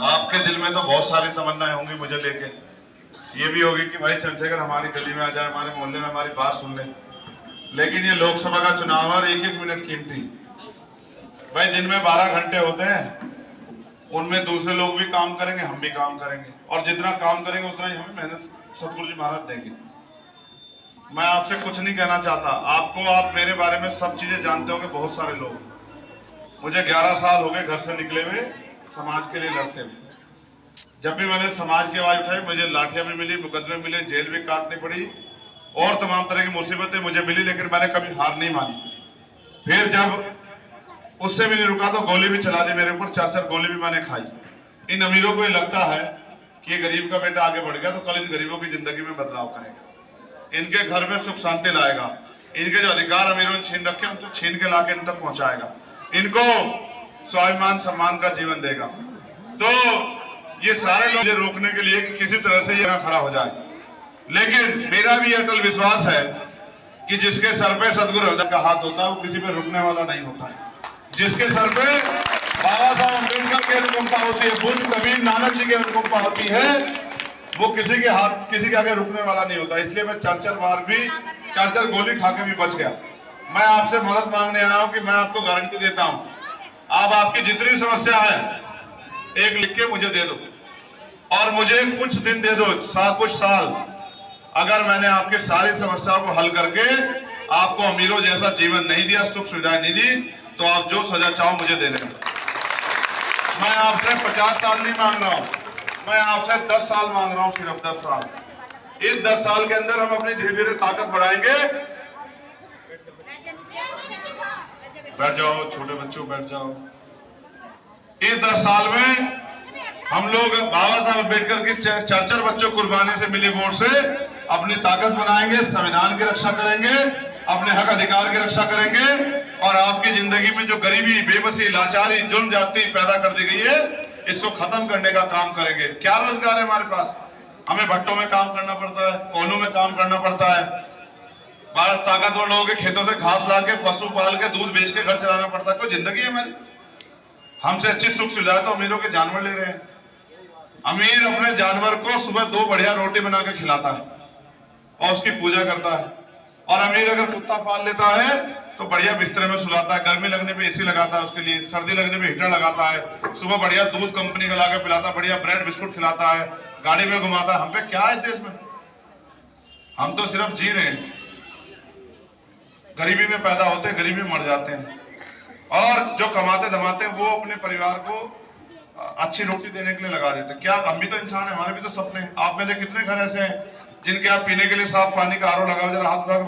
आपके दिल में तो बहुत सारी तमन्नाएं होंगी मुझे लेके। ये भी होगी कि भाई चंद्रशेखर हमारी गली में आ जाए, हमारे मोहल्ले में हमारी बात सुन ले। लेकिन ये लोकसभा का चुनाव और एक एक मिनट कीमती। भाई दिन में 12 घंटे होते हैं, उनमें दूसरे लोग भी काम करेंगे, हम भी काम करेंगे, और जितना काम करेंगे उतना ही हमें मेहनत सतगुरु जी महाराज देंगे। मैं आपसे कुछ नहीं कहना चाहता, आप मेरे बारे में सब चीजें जानते होंगे। बहुत सारे लोग, मुझे 11 साल हो गए घर से निकले हुए, समाज के लिए लड़ते हुए। जब भी मैंने समाज की आवाज उठाई, मुझे लाठियां भी मिली, मुकदमे मिले, जेल भी काटनी पड़ी और तमाम तरह की मुसीबतें मुझे मिली, लेकिन मैंने कभी हार नहीं मानी। फिर जब उससे भी नहीं रुका तो गोली भी चला दी मेरे ऊपर, 4-4 गोली भी मैंने खाई। इन अमीरों को ये लगता है कि ये गरीब का बेटा आगे बढ़ गया तो कल इन गरीबों की जिंदगी में बदलाव करेगा, इनके घर में सुख शांति लाएगा, इनके जो अधिकार अमीरों ने छीन रखे उनको छीन के लाके इन तक पहुंचाएगा, इनको स्वाभिमान सम्मान का जीवन देगा। तो ये सारे लोग ये रोकने के लिए कि किसी तरह से ये ना खड़ा हो जाए। लेकिन मेरा भी अटल विश्वास है कि जिसके सर पे सदगुरु रविदास का हाथ होता है वो किसी पे रुकने वाला नहीं होता है। जिसके सर पे बाबा साहब अम्बेडकर की अनुकंपा होती है, बुद्ध कबीर नानक जी की अनुकंपा होती है, वो किसी के आगे रुकने वाला नहीं होता। इसलिए मैं 4-4 बार भी 4-4 गोली खा के भी बच गया। मैं आपसे मदद मांगने आया हूं कि मैं आपको गारंटी देता हूं, आप आपकी जितनी समस्या है एक लिख के मुझे दे दो और मुझे कुछ दिन दे दो, कुछ साल, अगर मैंने आपके सारी समस्याओं को हल करके आपको अमीरों जैसा जीवन नहीं दिया, सुख सुविधाएं नहीं दी, तो आप जो सजा चाहो मुझे दे लेना। मैं आपसे 50 साल नहीं मांग रहा हूं, मैं आपसे 10 साल मांग रहा हूं, सिर्फ 10 साल। इस 10 साल के अंदर हम अपनी धीरे धीरे ताकत बढ़ाएंगे। बैठ जाओ छोटे बच्चों, बैठ जाओ। इस 10 साल में हम लोग बाबा साहब अम्बेडकर की 4-4 बच्चों कुर्बानी से मिली वोट से अपनी ताकत बनाएंगे, संविधान की रक्षा करेंगे, अपने हक अधिकार की रक्षा करेंगे, और आपकी जिंदगी में जो गरीबी, बेबसी, लाचारी, जुल्म जाति पैदा कर दी गई है, इसको खत्म करने का काम करेंगे। क्या रोजगार है हमारे पास? हमें भट्टों में काम करना पड़ता है, कोलों में काम करना पड़ता है, बाहर ताकतवर लोगों के खेतों से घास ला के, पशु पाल के, दूध बेच के घर चलाना पड़ता है। कोई जिंदगी है हमारी? हमसे अच्छी सुख सुविधा तो अमीरों के जानवर ले रहे हैं। अमीर अपने जानवर को सुबह 2 बढ़िया रोटी बना के खिलाता है और उसकी पूजा करता है, और अमीर अगर कुत्ता पाल लेता है तो बढ़िया बिस्तर में सुलाता है, गर्मी लगने पे एसी लगाता है उसके लिए, सर्दी लगने पे हीटर लगाता है, सुबह बढ़िया दूध कंपनी का लाके पिलाता है, बढ़िया ब्रेड बिस्कुट खिलाता है, गाड़ी में घुमाता है। हम पे क्या है इस देश में? हम तो सिर्फ जी रहे हैं, गरीबी में पैदा होते हैं, गरीबी में मर जाते हैं, और जो कमाते धमाते वो अपने परिवार को अच्छी रोटी देने के लिए लगा देते। क्या हम भी तो इंसान है, हमारे भी तो सपने। आप में से कितने घर ऐसे हैं जिनके आप पीने के लिए साफ पानी का आरओ लगाओ? जरा हाथ उठा के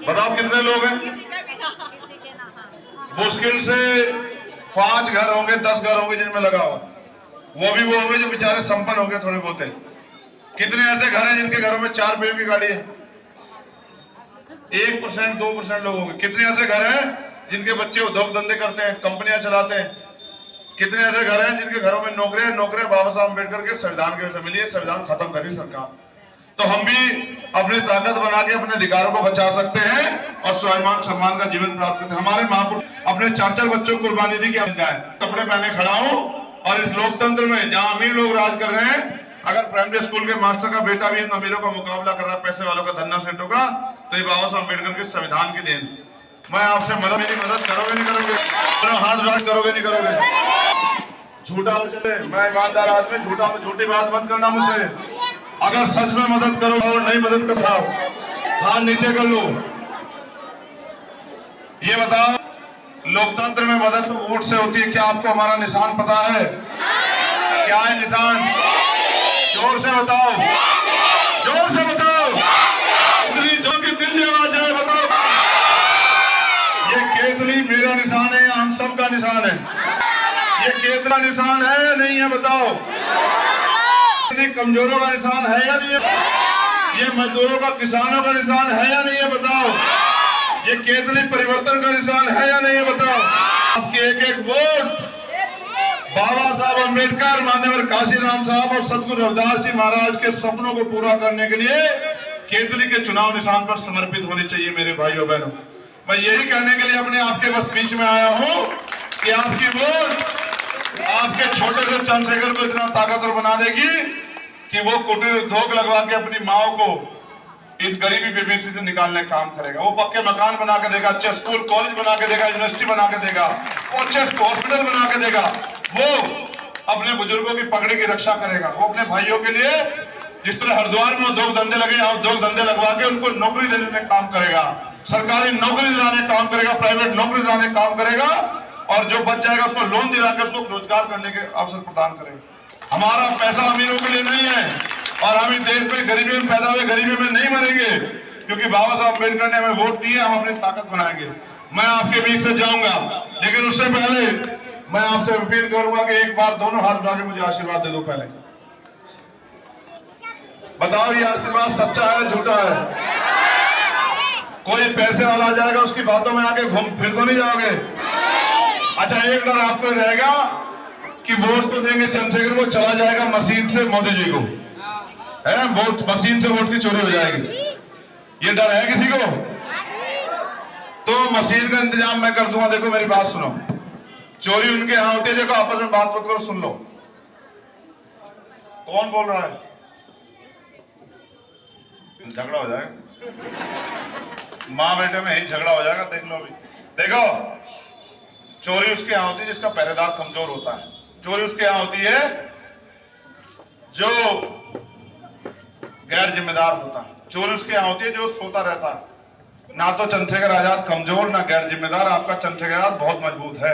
बताओ कितने लोग हैं? मुश्किल से 5 घर होंगे, 10 घर होंगे जिनमें लगा हुआ, वो भी वो होंगे जो बेचारे संपन्न होंगे थोड़े बहुत। कितने ऐसे घर हैं जिनके घरों में 4 पहियों की गाड़ी है? 1%, 2% लोग होंगे। कितने ऐसे घर हैं जिनके बच्चे उद्योग धंधे करते हैं, कंपनियां चलाते हैं? कितने ऐसे घर हैं जिनके घरों में नौकरियां बाबा साहब अम्बेडकर के संविधान की वजह से मिली है? संविधान खत्म करी सरकार। तो हम भी अपनी ताकत बना के अपने अधिकारों को बचा सकते हैं और स्वाभिमान सम्मान का जीवन प्राप्त करते हैं। हमारे महापुरुष अपने 4-4 बच्चों को कुर्बानी दी कि मिल जाए। कपड़े पहने खड़ा हूं, और इस लोकतंत्र में जहां अमीर लोग राज कर रहे हैं, अगर प्राइमरी स्कूल के मास्टर का बेटा भी इन अमीरों का मुकाबला कर रहा है, पैसे वालों का, धन्ना सेठों का, तो ये बाबा साहब अम्बेडकर के संविधान की देन। मैं आपसे मेरी मदद करोगे नहीं करोगे? हाथ राज करोगे नहीं करोगे? झूठा चले, मैं ईमानदार आदमी, झूठी बात मत करना मुझसे। अगर सच में मदद करो और नहीं मदद कर पाओ, हाथ नीचे कर लो। ये बताओ, लोकतंत्र में मदद तो वोट से होती है। क्या आपको हमारा निशान पता है? क्या है निशान? जोर से बताओ, जोर से बताओ, इतनी जो कि दिल में आवाज है, बताओ। ये केतली मेरा निशान है या हम सबका निशान है? ये केतला निशान है या नहीं है? बताओ। कमजोरों का निशान है या नहीं है? ये मजदूरों का, किसानों का निशान है या नहीं है? बताओ। ये केतली परिवर्तन का निशान है या नहीं है? बताओ। आपकी एक वोट बाबा साहब अम्बेडकर, मान्यवर काशीराम साहब और सदगुरु रविदास जी महाराज के सपनों को पूरा करने के लिए केतली के चुनाव निशान पर समर्पित होनी चाहिए। मेरे भाइयों बहनों, मैं यही कहने के लिए अपने आपके बस बीच में आया हूं कि आपकी वोट आपके छोटे से चंद्रशेखर को इतना ताकतवर बना देगी कि वो कुटीर उद्योग लगवा के अपनी माओ को इस गरीबी बेबसी से निकालने का काम करेगा। वो पक्के मकान बना के देगा, अच्छे स्कूल कॉलेज बना के देगा, यूनिवर्सिटी बना के देगा, वो अच्छे हॉस्पिटल बना के देगा। वो अपने बुजुर्गों की पगड़ी की रक्षा करेगा। वो अपने भाइयों के लिए जिस तरह हरिद्वार में उद्योग धंधे लगे, यहाँ उद्योग धंधे लगवा के उनको नौकरी देने में काम करेगा, सरकारी नौकरी दिलाने काम करेगा, प्राइवेट नौकरी दिलाने काम करेगा, और जो बच जाएगा उसको लोन दिला के उसको रोजगार करने के अवसर प्रदान करेगा। हमारा पैसा अमीरों के लिए नहीं है, और हम इस देश में गरीबी में पैदा हुए गरीबी में नहीं मरेंगे, क्योंकि बाबा साहब अम्बेडकर ने हमें वोट दिए, हम अपनी ताकत बनाएंगे। मैं आपके बीच से जाऊंगा, लेकिन उससे पहले मैं आपसे अपील करूंगा कि एक बार दोनों हाथ उठा के मुझे आशीर्वाद दे दो। पहले बताओ ये आशीर्वाद सच्चा है झूठा है? कोई पैसे वाला आ जाएगा उसकी बातों में आके घूम फिर तो नहीं जाओगे? अच्छा, एक डर आपको रहेगा कि वोट तो देंगे चंद्रशेखर को, चला जाएगा मशीन से मोदी जी को, है वोट मशीन से वोट की चोरी हो जाएगी, ये डर है किसी को? तो मशीन का इंतजाम मैं कर दूंगा। देखो मेरी बात सुनो, चोरी उनके यहां होती है, देखो आपस में बात करो, सुन लो। कौन बोल रहा है? झगड़ा हो जाएगा, माँ बेटे में ही झगड़ा हो जाएगा, देख लो अभी। देखो, चोरी उसके यहां होती है जिसका पहरेदार कमजोर होता है। चोरी उसके यहां होती है जो गैर जिम्मेदार होता है। चोरी उसके यहां होती है जो सोता रहता है। ना तो चंद्रशेखर आजाद कमजोर, ना गैर जिम्मेदार। आपका चंद्रशेखर आजाद बहुत मजबूत है,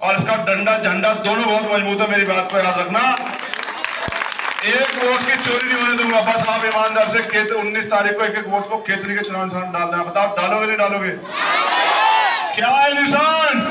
और इसका डंडा झंडा दोनों बहुत मजबूत है। मेरी बात को याद रखना, एक वोट की चोरी नहीं होने दूंगा। बस आप ईमानदार से 19 तारीख को एक वोट को केतरी के चुनाव निशान डाल देना। बताओ डालोगे नहीं डालोगे? क्या है निशान?